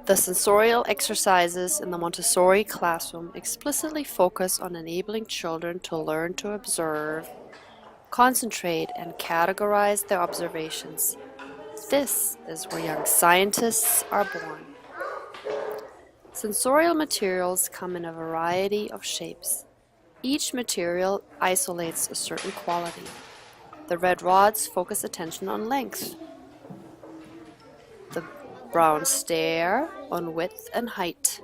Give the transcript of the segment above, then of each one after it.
The sensorial exercises in the Montessori classroom explicitly focus on enabling children to learn to observe, concentrate, and categorize their observations. This is where young scientists are born. Sensorial materials come in a variety of shapes. Each material isolates a certain quality. The red rods focus attention on length. The brown stare on width and height.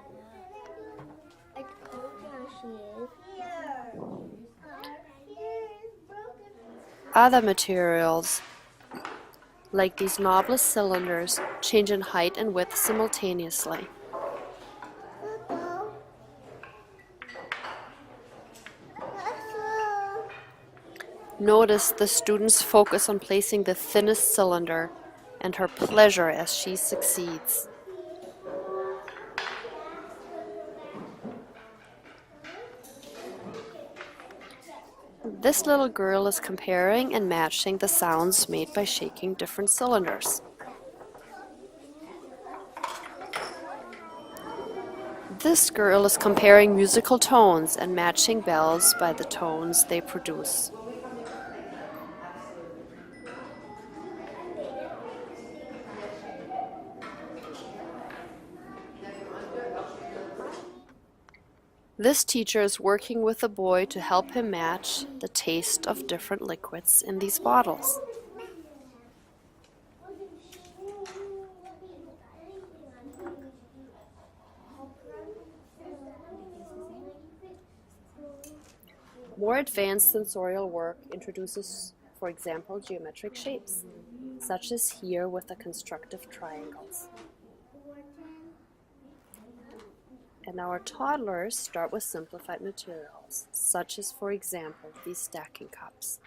Other materials, like these knobless cylinders, change in height and width simultaneously. Notice the student's focus on placing the thinnest cylinder and her pleasure as she succeeds. This little girl is comparing and matching the sounds made by shaking different cylinders. This girl is comparing musical tones and matching bells by the tones they produce. This teacher is working with the boy to help him match the taste of different liquids in these bottles. More advanced sensorial work introduces, for example, geometric shapes, such as here with the constructive triangles. And our toddlers start with simplified materials, such as, for example, these stacking cups.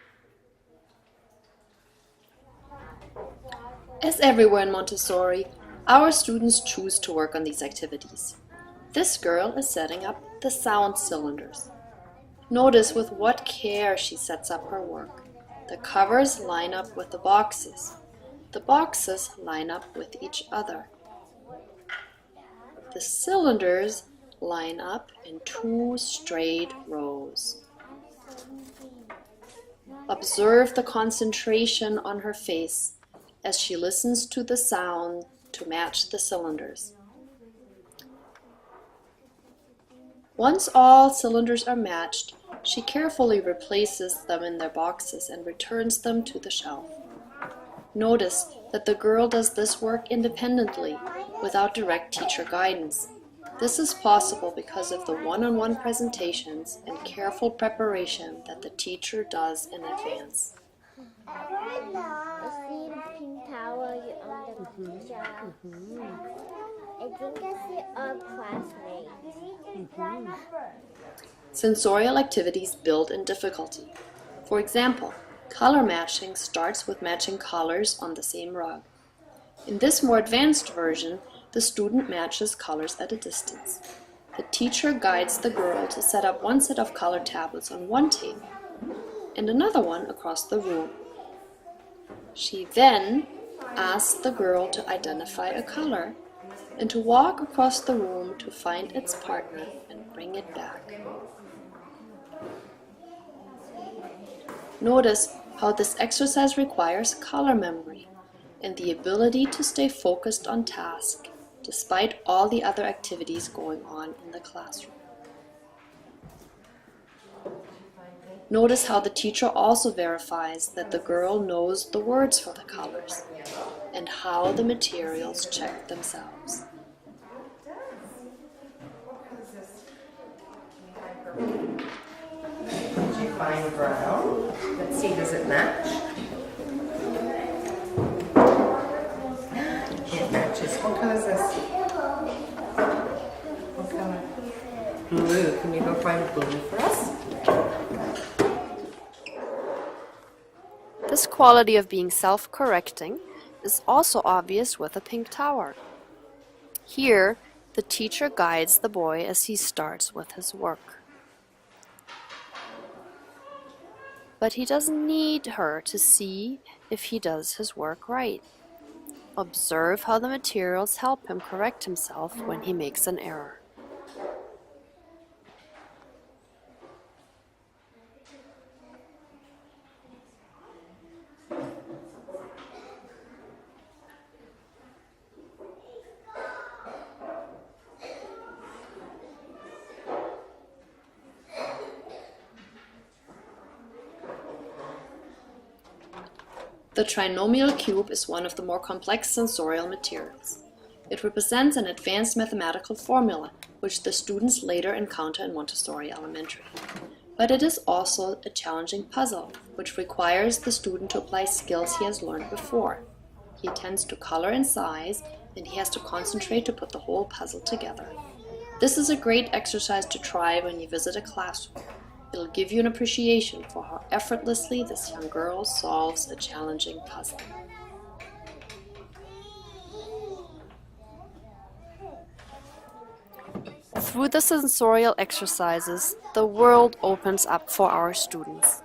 As everywhere in Montessori, our students choose to work on these activities. This girl is setting up the sound cylinders. Notice with what care she sets up her work. The covers line up with the boxes. The boxes line up with each other. The cylinders line up in 2 straight rows. Observe the concentration on her face as she listens to the sound to match the cylinders. Once all cylinders are matched, she carefully replaces them in their boxes and returns them to the shelf. Notice that the girl does this work independently, without direct teacher guidance. This is possible because of the one-on-one presentations and careful preparation that the teacher does in advance. I see the pink towel on the picture. I think I see our classmates. Sensorial activities build in difficulty. For example, color matching starts with matching colors on the same rug. In this more advanced version, the student matches colors at a distance. The teacher guides the girl to set up one set of color tablets on one table and another one across the room. She then asks the girl to identify a color and to walk across the room to find its partner and bring it back. Notice how this exercise requires color memory and the ability to stay focused on task despite all the other activities going on in the classroom. Notice how the teacher also verifies that the girl knows the words for the colors and how the materials check themselves. Did you find brown? Let's see, does it match? It matches. What color is this? What color? Blue. Can you go find blue for us? This quality of being self-correcting is also obvious with a pink tower. Here, the teacher guides the boy as he starts with his work. But he doesn't need her to see if he does his work right. Observe how the materials help him correct himself when he makes an error. The trinomial cube is one of the more complex sensorial materials. It represents an advanced mathematical formula, which the students later encounter in Montessori Elementary. But it is also a challenging puzzle, which requires the student to apply skills he has learned before. He attends to color and size, and he has to concentrate to put the whole puzzle together. This is a great exercise to try when you visit a classroom. It'll give you an appreciation for how effortlessly this young girl solves a challenging puzzle. Through the sensorial exercises, the world opens up for our students.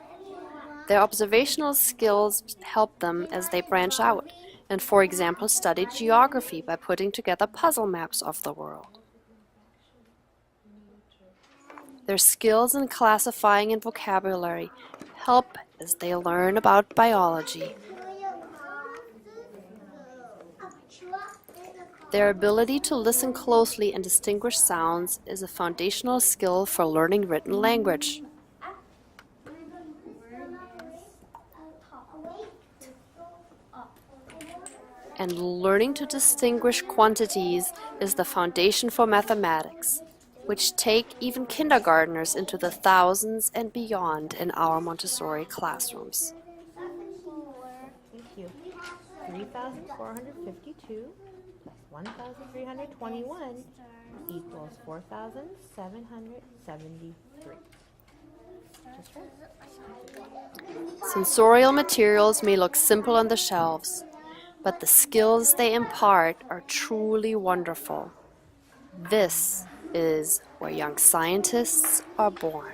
Their observational skills help them as they branch out and, for example, study geography by putting together puzzle maps of the world. Their skills in classifying and vocabulary help as they learn about biology. Their ability to listen closely and distinguish sounds is a foundational skill for learning written language. And learning to distinguish quantities is the foundation for mathematics, which take even kindergartners into the thousands and beyond in our Montessori classrooms. Thank you. 3,452 plus 1,321 equals 4,773. Just right. Sensorial materials may look simple on the shelves, but the skills they impart are truly wonderful. This is where young scientists are born.